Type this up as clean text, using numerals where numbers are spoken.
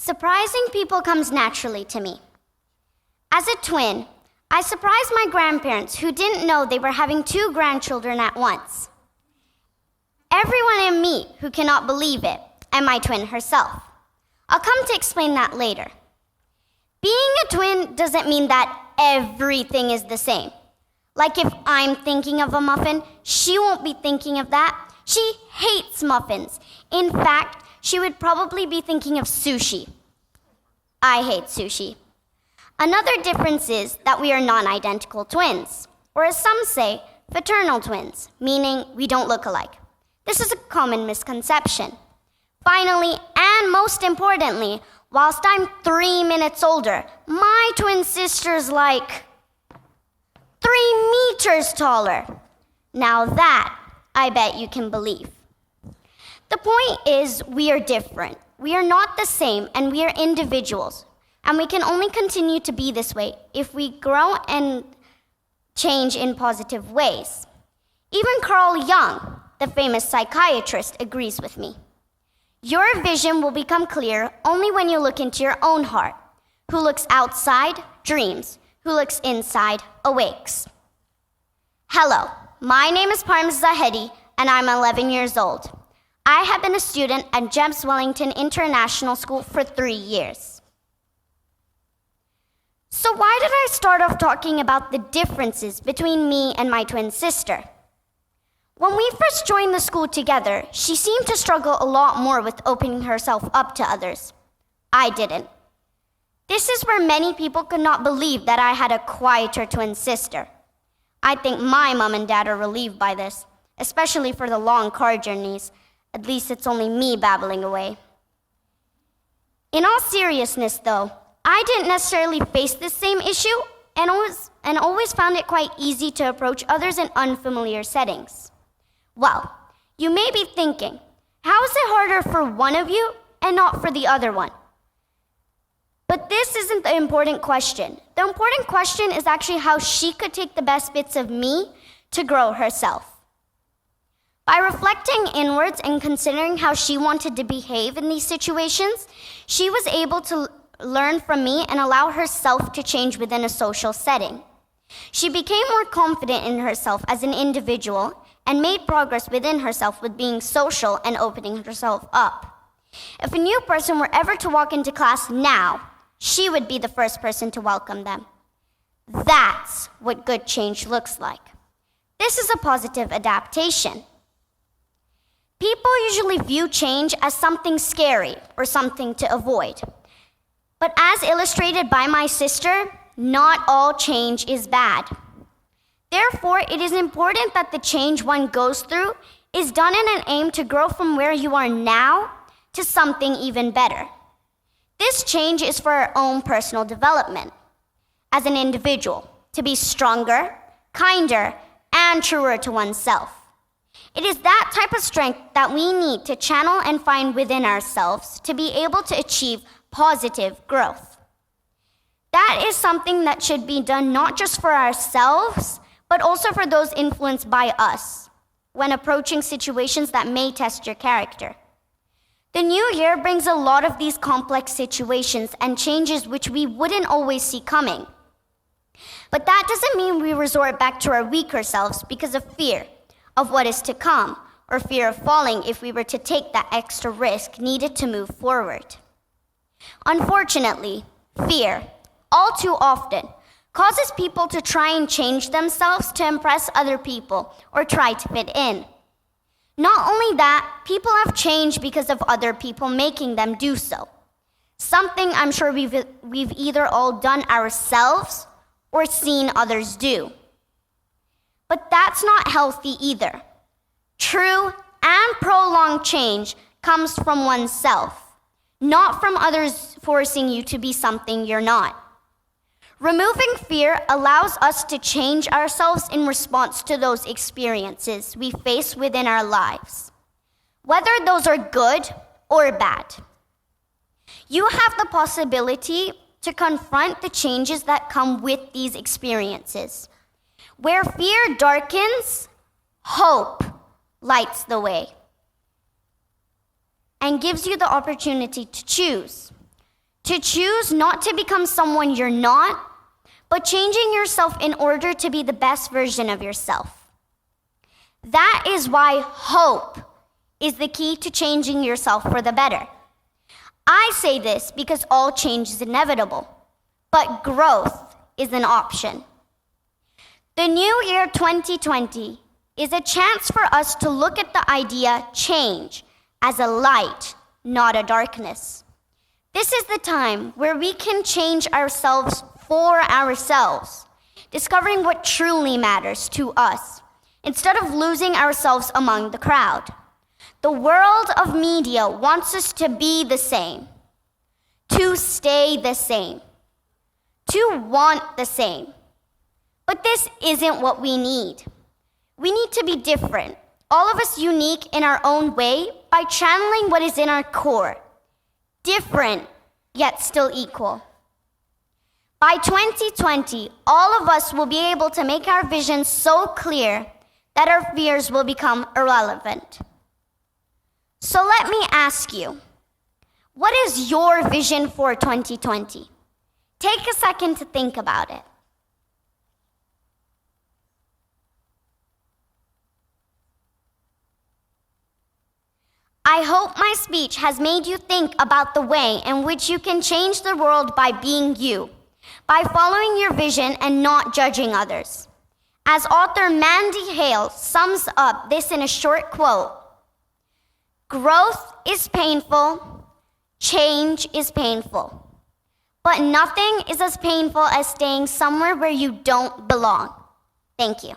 Surprising people comes naturally to me. As a twin, I surprised my grandparents who didn't know they were having 2 grandchildren at once. Everyone in me who cannot believe it, and my twin herself. I'll come to explain that later. Being a twin doesn't mean that everything is the same. Like if I'm thinking of a muffin, she won't be thinking of that. She hates muffins. In fact, she would probably be thinking of sushi. I hate sushi. Another difference is that we are non-identical twins, or as some say, fraternal twins, meaning we don't look alike. This is a common misconception. Finally, and most importantly, whilst I'm 3 minutes older, my twin sister's like 3 meters taller. Now that, I bet you can believe. The point is, we are different. We are not the same, and we are individuals. And we can only continue to be this way if we grow and change in positive ways. Even Carl Jung, the famous psychiatrist, agrees with me. Your vision will become clear only when you look into your own heart. Who looks outside, dreams. Who looks inside, awakes. Hello, my name is Parmiss Zahedi, and I'm 11 years old. I have been a student at James Wellington International School for 3 years. So why did I start off talking about the differences between me and my twin sister? When we first joined the school together, she seemed to struggle a lot more with opening herself up to others. I didn't. This is where many people could not believe that I had a quieter twin sister. I think my mom and dad are relieved by this, especially for the long car journeys. At least it's only me babbling away. In all seriousness, though, I didn't necessarily face this same issue and always found it quite easy to approach others in unfamiliar settings. Well, you may be thinking, how is it harder for one of you and not for the other one? But this isn't the important question. The important question is actually how she could take the best bits of me to grow herself. By reflecting inwards and considering how she wanted to behave in these situations, she was able to learn from me and allow herself to change within a social setting. She became more confident in herself as an individual and made progress within herself with being social and opening herself up. If a new person were ever to walk into class now, she would be the first person to welcome them. That's what good change looks like. This is a positive adaptation. People usually view change as something scary or something to avoid. But as illustrated by my sister, not all change is bad. Therefore, it is important that the change one goes through is done in an aim to grow from where you are now to something even better. This change is for our own personal development as an individual, to be stronger, kinder, and truer to oneself. It is that type of strength that we need to channel and find within ourselves to be able to achieve positive growth. That is something that should be done not just for ourselves, but also for those influenced by us when approaching situations that may test your character. The new year brings a lot of these complex situations and changes which we wouldn't always see coming. But that doesn't mean we resort back to our weaker selves because of fear of what is to come, or fear of falling if we were to take that extra risk needed to move forward. Unfortunately, fear, all too often, causes people to try and change themselves to impress other people or try to fit in. Not only that, people have changed because of other people making them do so. Something I'm sure we've either all done ourselves or seen others do. But that's not healthy either. True and prolonged change comes from oneself, not from others forcing you to be something you're not. Removing fear allows us to change ourselves in response to those experiences we face within our lives, whether those are good or bad. You have the possibility to confront the changes that come with these experiences. Where fear darkens, hope lights the way and gives you the opportunity to choose. To choose not to become someone you're not, but changing yourself in order to be the best version of yourself. That is why hope is the key to changing yourself for the better. I say this because all change is inevitable, but growth is an option. The new year 2020 is a chance for us to look at the idea change as a light, not a darkness. This is the time where we can change ourselves for ourselves, discovering what truly matters to us, instead of losing ourselves among the crowd. The world of media wants us to be the same, to stay the same, to want the same. But this isn't what we need. We need to be different, all of us unique in our own way by channeling what is in our core. Different, yet still equal. By 2020, all of us will be able to make our vision so clear that our fears will become irrelevant. So let me ask you, what is your vision for 2020? Take a second to think about it. I hope my speech has made you think about the way in which you can change the world by being you, by following your vision and not judging others. As author Mandy Hale sums up this in a short quote, "Growth is painful, change is painful, but nothing is as painful as staying somewhere where you don't belong." Thank you.